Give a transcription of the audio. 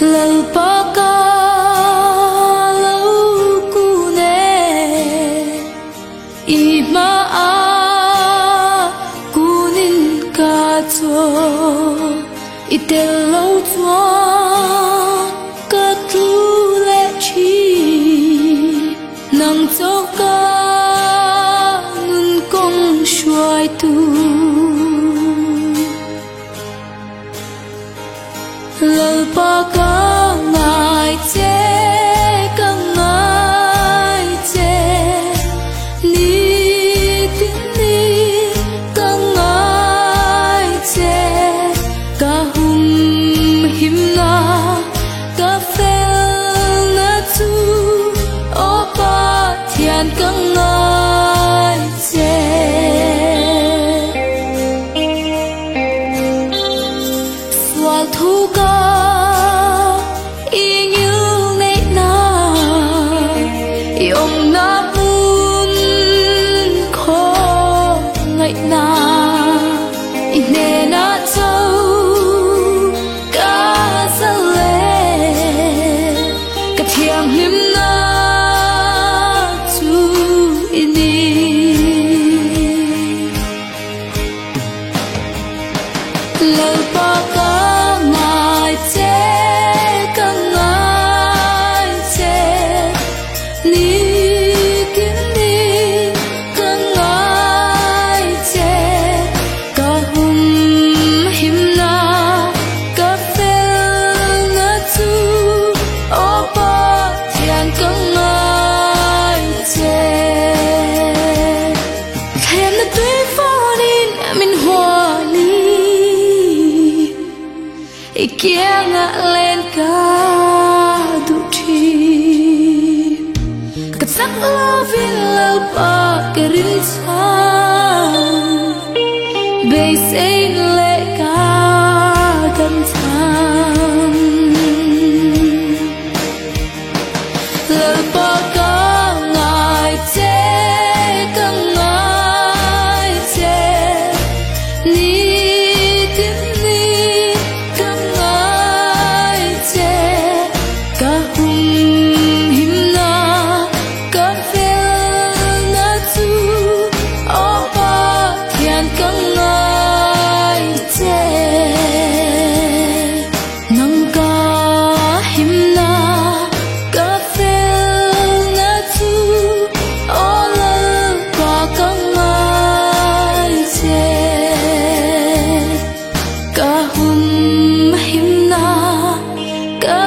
lalpaka laukune ima a kunin kato itelo tua katule chi nang toka nun kong shuai tu lalpaka ngai che ka ngai che ni tin ni ka ngai che ka hum him na ka fel na tu opa thian ka ngai che swal thu ka lalpaka ngai che ka ngai che ni kin ni ka ngai che ka hum him na ka fel na tu opa thian ka ngai che thêm na tui phone in min hoa kia ngã lên ca đủ thi cất sắc lo viên lâu ba cái rin xa bề xây lệ ca đâm tham lâu ba ca ngài che ca ngài che ni ka hum him na ka